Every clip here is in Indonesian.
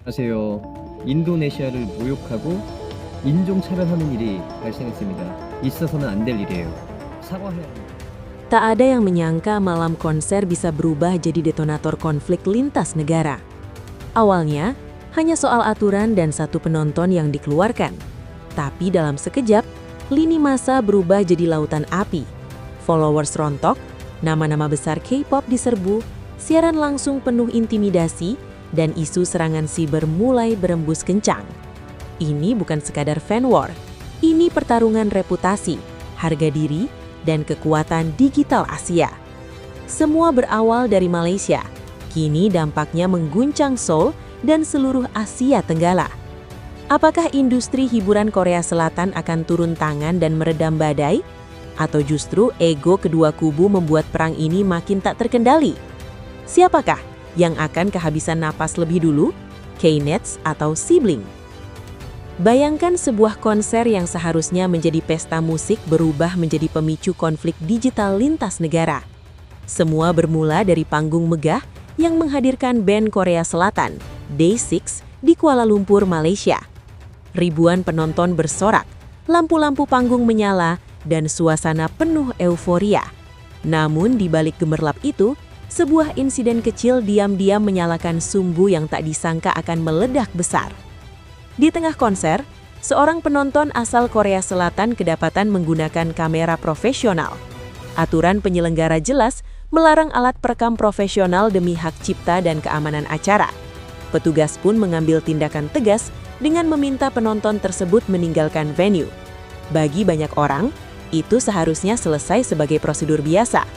안녕하세요. 인도네시아를 모욕하고 인종차별하는 일이 발생했습니다. 있어서는 안 될 일이에요. 사과해야 합니다. Tak ada yang menyangka malam konser bisa berubah jadi detonator konflik lintas negara. Awalnya, hanya soal aturan dan satu penonton yang dikeluarkan. Tapi dalam sekejap, lini massa berubah jadi lautan api. Followers rontok, nama-nama besar K-pop diserbu, siaran langsung penuh intimidasi, dan isu serangan siber mulai berembus kencang. Ini bukan sekadar fan war, ini pertarungan reputasi, harga diri, dan kekuatan digital Asia. Semua berawal dari Malaysia, kini dampaknya mengguncang Seoul dan seluruh Asia Tenggara. Apakah industri hiburan Korea Selatan akan turun tangan dan meredam badai? Atau justru ego kedua kubu membuat perang ini makin tak terkendali? Siapakah yang akan kehabisan napas lebih dulu? K-Nets atau Sibling? Bayangkan sebuah konser yang seharusnya menjadi pesta musik berubah menjadi pemicu konflik digital lintas negara. Semua bermula dari panggung megah yang menghadirkan band Korea Selatan, Day6, di Kuala Lumpur, Malaysia. Ribuan penonton bersorak, lampu-lampu panggung menyala, dan suasana penuh euforia. Namun di balik gemerlap itu, sebuah insiden kecil diam-diam menyalakan sumbu yang tak disangka akan meledak besar. Di tengah konser, seorang penonton asal Korea Selatan kedapatan menggunakan kamera profesional. Aturan penyelenggara jelas melarang alat perekam profesional demi hak cipta dan keamanan acara. Petugas pun mengambil tindakan tegas dengan meminta penonton tersebut meninggalkan venue. Bagi banyak orang, itu seharusnya selesai sebagai prosedur biasa.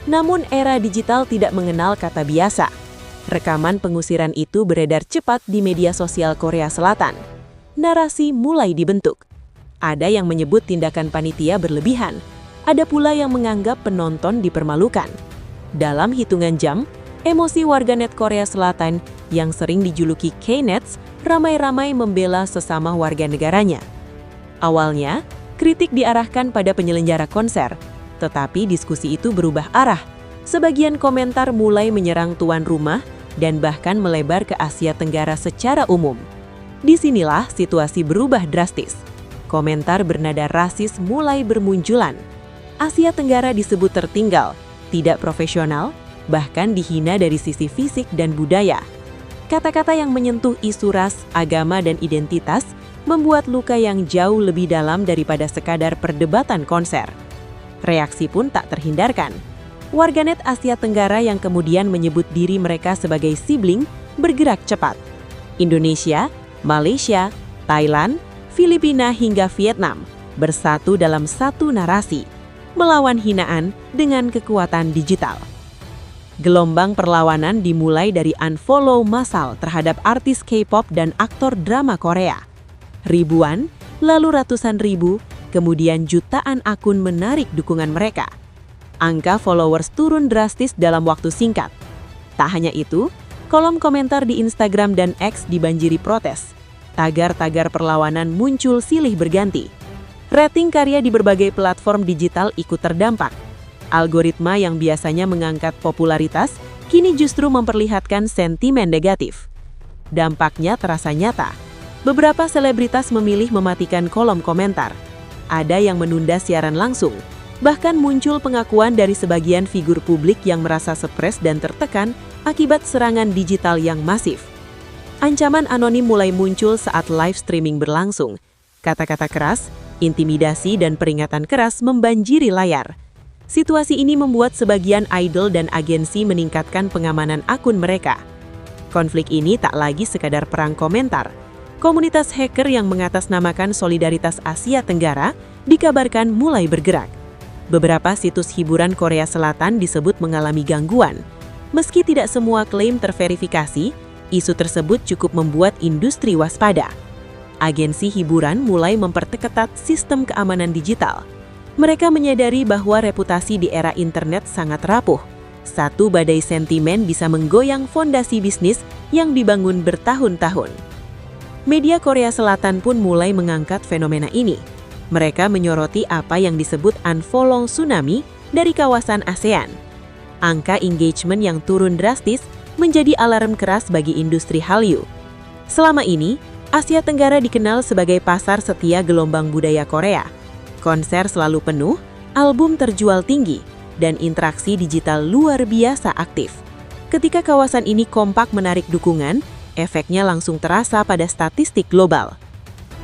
Namun era digital tidak mengenal kata biasa. Rekaman pengusiran itu beredar cepat di media sosial Korea Selatan. Narasi mulai dibentuk. Ada yang menyebut tindakan panitia berlebihan. Ada pula yang menganggap penonton dipermalukan. Dalam hitungan jam, emosi warganet Korea Selatan yang sering dijuluki K-Nets ramai-ramai membela sesama warga negaranya. Awalnya, kritik diarahkan pada penyelenggara konser. Tetapi diskusi itu berubah arah. Sebagian komentar mulai menyerang tuan rumah dan bahkan melebar ke Asia Tenggara secara umum. Disinilah situasi berubah drastis. Komentar bernada rasis mulai bermunculan. Asia Tenggara disebut tertinggal, tidak profesional, bahkan dihina dari sisi fisik dan budaya. Kata-kata yang menyentuh isu ras, agama, dan identitas membuat luka yang jauh lebih dalam daripada sekadar perdebatan konser. Reaksi pun tak terhindarkan. Warganet Asia Tenggara yang kemudian menyebut diri mereka sebagai Sibling bergerak cepat. Indonesia, Malaysia, Thailand, Filipina hingga Vietnam bersatu dalam satu narasi, melawan hinaan dengan kekuatan digital. Gelombang perlawanan dimulai dari unfollow massal terhadap artis K-pop dan aktor drama Korea. Ribuan, lalu ratusan ribu, kemudian jutaan akun menarik dukungan mereka. Angka followers turun drastis dalam waktu singkat. Tak hanya itu, kolom komentar di Instagram dan X dibanjiri protes. Tagar-tagar perlawanan muncul silih berganti. Rating karya di berbagai platform digital ikut terdampak. Algoritma yang biasanya mengangkat popularitas, kini justru memperlihatkan sentimen negatif. Dampaknya terasa nyata. Beberapa selebritas memilih mematikan kolom komentar. Ada yang menunda siaran langsung. Bahkan muncul pengakuan dari sebagian figur publik yang merasa stres dan tertekan akibat serangan digital yang masif. Ancaman anonim mulai muncul saat live streaming berlangsung. Kata-kata keras, intimidasi, dan peringatan keras membanjiri layar. Situasi ini membuat sebagian idol dan agensi meningkatkan pengamanan akun mereka. Konflik ini tak lagi sekadar perang komentar. Komunitas hacker yang mengatasnamakan solidaritas Asia Tenggara dikabarkan mulai bergerak. Beberapa situs hiburan Korea Selatan disebut mengalami gangguan. Meski tidak semua klaim terverifikasi, isu tersebut cukup membuat industri waspada. Agensi hiburan mulai memperketat sistem keamanan digital. Mereka menyadari bahwa reputasi di era internet sangat rapuh. Satu badai sentimen bisa menggoyang fondasi bisnis yang dibangun bertahun-tahun. Media Korea Selatan pun mulai mengangkat fenomena ini. Mereka menyoroti apa yang disebut unfollow tsunami dari kawasan ASEAN. Angka engagement yang turun drastis menjadi alarm keras bagi industri Hallyu. Selama ini, Asia Tenggara dikenal sebagai pasar setia gelombang budaya Korea. Konser selalu penuh, album terjual tinggi, dan interaksi digital luar biasa aktif. Ketika kawasan ini kompak menarik dukungan, efeknya langsung terasa pada statistik global.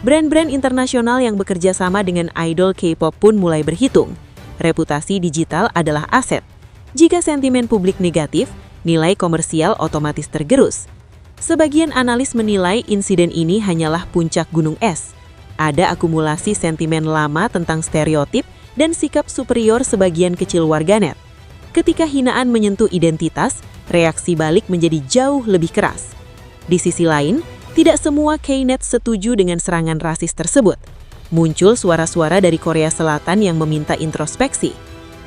Brand-brand internasional yang bekerja sama dengan idol K-pop pun mulai berhitung. Reputasi digital adalah aset. Jika sentimen publik negatif, nilai komersial otomatis tergerus. Sebagian analis menilai insiden ini hanyalah puncak gunung es. Ada akumulasi sentimen lama tentang stereotip dan sikap superior sebagian kecil warganet. Ketika hinaan menyentuh identitas, reaksi balik menjadi jauh lebih keras. Di sisi lain, tidak semua K-net setuju dengan serangan rasis tersebut. Muncul suara-suara dari Korea Selatan yang meminta introspeksi.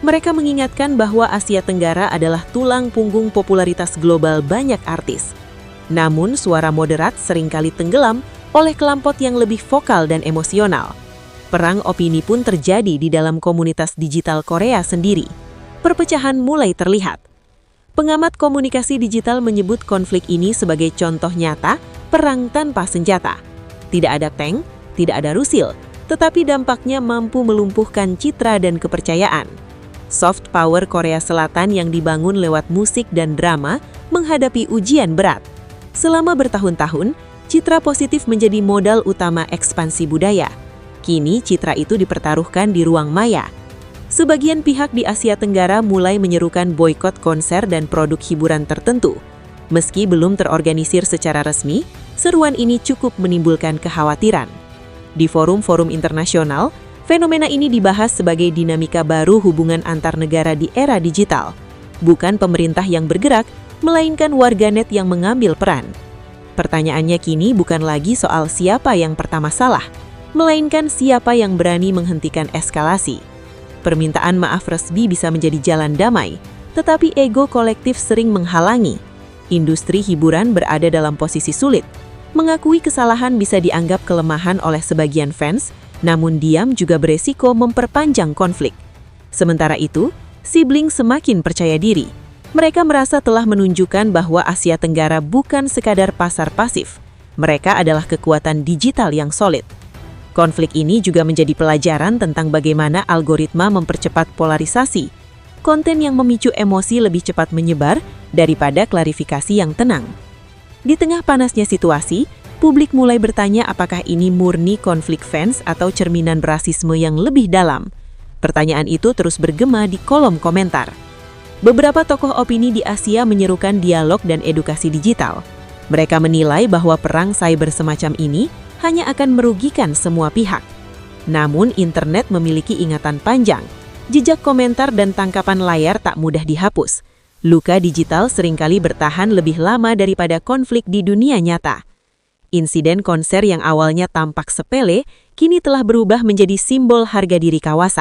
Mereka mengingatkan bahwa Asia Tenggara adalah tulang punggung popularitas global banyak artis. Namun, suara moderat seringkali tenggelam oleh kelompok yang lebih vokal dan emosional. Perang opini pun terjadi di dalam komunitas digital Korea sendiri. Perpecahan mulai terlihat. Pengamat komunikasi digital menyebut konflik ini sebagai contoh nyata perang tanpa senjata. Tidak ada tank, tidak ada rusil, tetapi dampaknya mampu melumpuhkan citra dan kepercayaan. Soft power Korea Selatan yang dibangun lewat musik dan drama menghadapi ujian berat. Selama bertahun-tahun, citra positif menjadi modal utama ekspansi budaya. Kini citra itu dipertaruhkan di ruang maya. Sebagian pihak di Asia Tenggara mulai menyerukan boikot konser dan produk hiburan tertentu. Meski belum terorganisir secara resmi, seruan ini cukup menimbulkan kekhawatiran. Di forum-forum internasional, fenomena ini dibahas sebagai dinamika baru hubungan antar negara di era digital. Bukan pemerintah yang bergerak, melainkan warganet yang mengambil peran. Pertanyaannya kini bukan lagi soal siapa yang pertama salah, melainkan siapa yang berani menghentikan eskalasi. Permintaan maaf resmi bisa menjadi jalan damai, tetapi ego kolektif sering menghalangi. Industri hiburan berada dalam posisi sulit. Mengakui kesalahan bisa dianggap kelemahan oleh sebagian fans, namun diam juga beresiko memperpanjang konflik. Sementara itu, sibling semakin percaya diri. Mereka merasa telah menunjukkan bahwa Asia Tenggara bukan sekadar pasar pasif. Mereka adalah kekuatan digital yang solid. Konflik ini juga menjadi pelajaran tentang bagaimana algoritma mempercepat polarisasi. Konten yang memicu emosi lebih cepat menyebar daripada klarifikasi yang tenang. Di tengah panasnya situasi, publik mulai bertanya apakah ini murni konflik fans atau cerminan rasisme yang lebih dalam. Pertanyaan itu terus bergema di kolom komentar. Beberapa tokoh opini di Asia menyerukan dialog dan edukasi digital. Mereka menilai bahwa perang cyber semacam ini hanya akan merugikan semua pihak. Namun, internet memiliki ingatan panjang. Jejak komentar dan tangkapan layar tak mudah dihapus. Luka digital seringkali bertahan lebih lama daripada konflik di dunia nyata. Insiden konser yang awalnya tampak sepele, kini telah berubah menjadi simbol harga diri kawasan.